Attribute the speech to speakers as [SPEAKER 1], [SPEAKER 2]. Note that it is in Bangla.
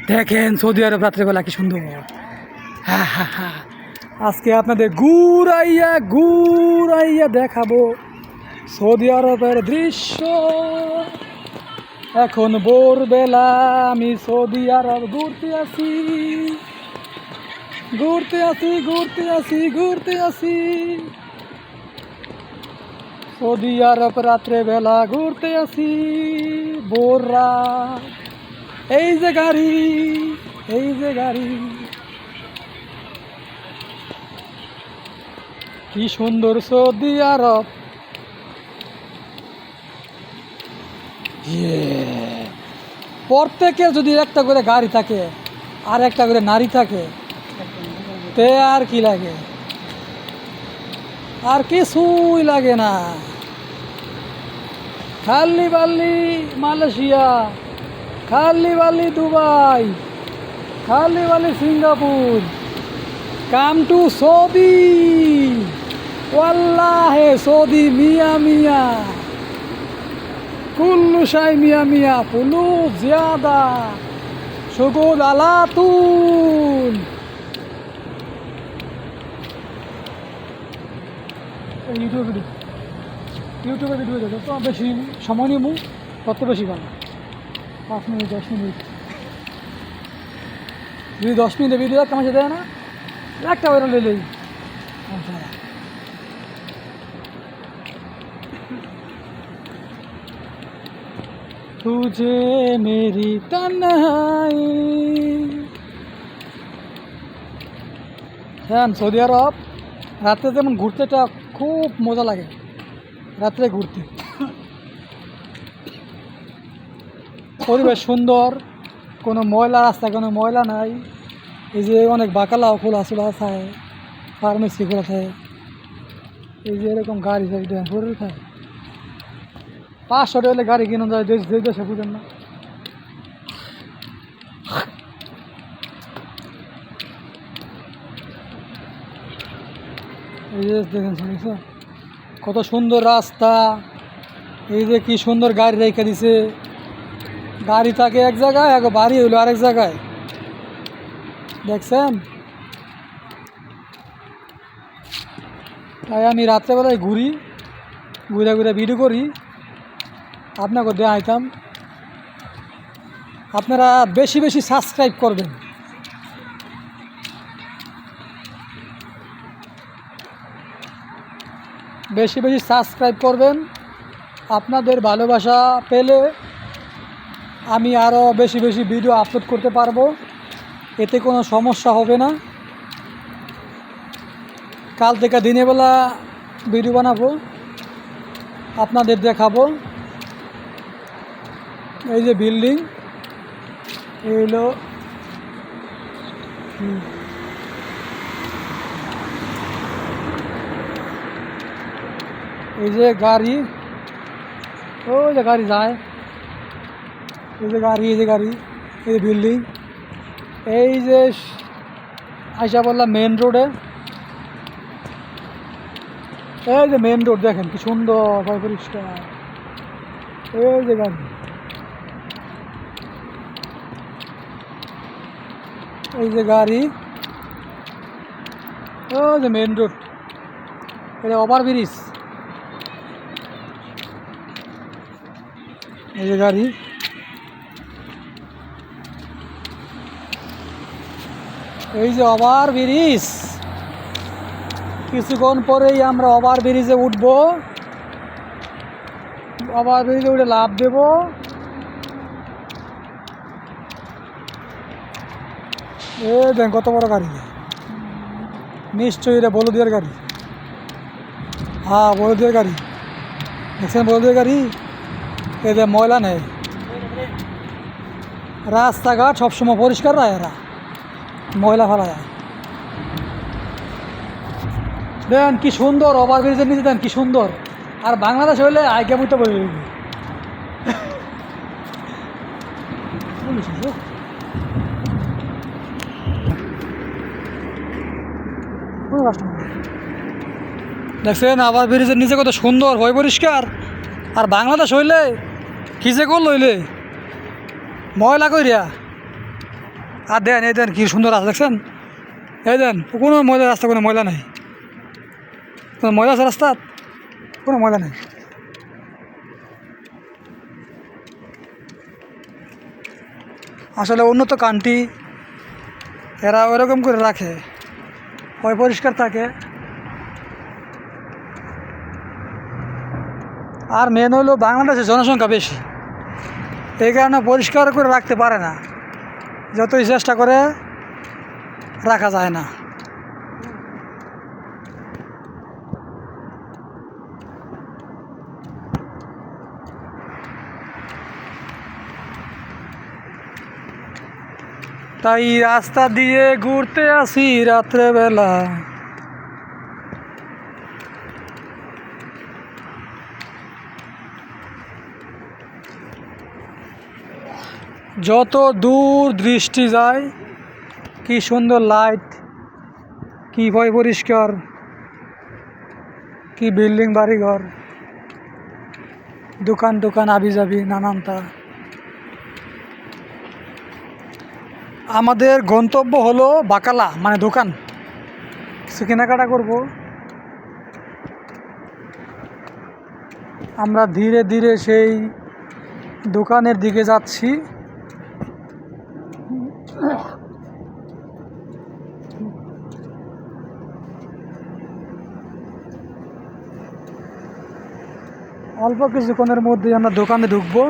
[SPEAKER 1] দেখেন সৌদি আরব রাত্রেবেলা কি সুন্দর। হ্যাঁ হ্যাঁ হ্যাঁ, আজকে আপনাদের ঘুরাইয়া দেখাবো সৌদি আরবের দৃশ্য। এখন ভোরবেলা আমি সৌদি আরব ঘুরতে আসি। সৌদি আরব রাত্রে বেলা ঘুরতে আসি, ভোর রাত। এই যে গাড়ি, কি সুন্দর সৌদি আরব। প্রত্যেকের যদি একটা করে গাড়ি থাকে আর একটা করে নারী থাকে, তে আর কি লাগে? আর কিছুই লাগে না। খালি বালি মালয়েশিয়া, খালি বালি দুবাই, খালি Bali Singapore, come to Saudi. ওয়াল্লাহে সৌদি মিয়া কুল্লু শাই মিয়া ফুলু জিয়াদা সুগুদ আলাতুন। ইউটিউবে ভিডিও যত বেশি সময় নিব তত বেশি ভালো। 5 মিনিট 10 মিনিট, যদি 10 মিনিটের ভিডিও একটা মাসে দেয় না, একটা বেরো লেলেই। তুঝে মেরি তন্হাই। হ্যাঁ, সৌদি আরব রাত্রে যেমন ঘুরতেটা খুব মজা লাগে, রাত্রে ঘুরতে। পরিবেশ সুন্দর, কোনো ময়লা রাস্তা, কোনো ময়লা নাই। এই যে অনেক বাকালাও খোলা থাকে, ফার্মেসি খোলা থাকে। এই যে এরকম গাড়ি ভরে থাকে। 500 টাকা হলে গাড়ি কিনে যায় দেশে, বুঝেন না? এই যে দেখেন কত সুন্দর রাস্তা। এই যে কি সুন্দর গাড়ি রেখে দিছে। গাড়ি থাকে এক জায়গায়, বাড়ি হইলো আরেক জায়গায়। দেখছেন? তাই আমি রাত্রেবেলায় ঘুরে ভিডিও করি, আপনাকে দেখাইতাম। আপনারা বেশি সাবস্ক্রাইব করবেন। বেশি সাবস্ক্রাইব করবেন। আপনাদের ভালোবাসা পেলে আমি আরও বেশি ভিডিও আপলোড করতে পারবো, এতে কোনো সমস্যা হবে না। কাল থেকে দিনের বেলা ভিডিও বানাবো, আপনাদের দেখাবো। এই যে বিল্ডিং, এইগুলো এই যে গাড়ি, ওই যে গাড়ি যায়, এই যে গাড়ি, এই যে বিল্ডিং। এই যে আইসা বললাম মেন রোডে, এই যে মেন রোড দেখেন কি সুন্দর পরিষ্কার। এই যে গাড়ি, এই যে গাড়ি, ওই যে মেন রোড, এটা ওভারব্রিজ। এই যে গাড়ি, এই যে ওভারব্রিজ। কিছুক্ষণ পরেই আমরা ওভারব্রিজে উঠবো, ওভারব্রিজে উঠে লাফ দেব। দেন কত বড় গাড়ি, নিশ্চয়ই এটা বলদিয়ার গাড়ি। হ্যাঁ, বলদিয়ার গাড়ি। দেখছেন বলদিয়ার গাড়ি? এদের ময়লা নেই, রাস্তাঘাট সবসময় পরিষ্কার রায়, এরা ময়লা ফেলা যায়। দেন কি সুন্দর ওভারব্রিজের নিচে, দেন কি সুন্দর। আর বাংলাদেশ হইলে আজ্ঞা মতো বলে দেখছেন ওভারব্রিজের নিচে কত সুন্দর, হয় পরিষ্কার। আর বাংলাদেশ হইলে কি যে করলো লইলে ময়লা কইরা আর দেন এই দেন কি সুন্দর আছে দেখছেন এই দেন কোনো ময়লা রাস্তা কোনো ময়লা নাই কোনো ময়লা আছে রাস্তা কোনো ময়লা নেই আসলে উন্নত কান্ট্রি এরা ওরকম করে রাখে ওই পরিষ্কার থাকে আর মেন হলো বাংলাদেশের জনসংখ্যা বেশি এই কারণে পরিষ্কার করে রাখতে পারে না যতই চেষ্টা করে রাখা যায় না তাই রাস্তা দিয়ে ঘুরতে আসি রাত্রেবেলা যত দূর দৃষ্টি যায় কি সুন্দর লাইট কি ভয় পরিষ্কার কি বিল্ডিং বাড়িঘর দোকান দোকান আবিজাবি নানানটা আমাদের গন্তব্য হলো বাকালা মানে দোকান কিছু কেনাকাটা করব আমরা ধীরে ধীরে সেই দোকানের দিকে যাচ্ছি অল্প কিছুক্ষণের মধ্যে আমরা দোকানে ঢুকবো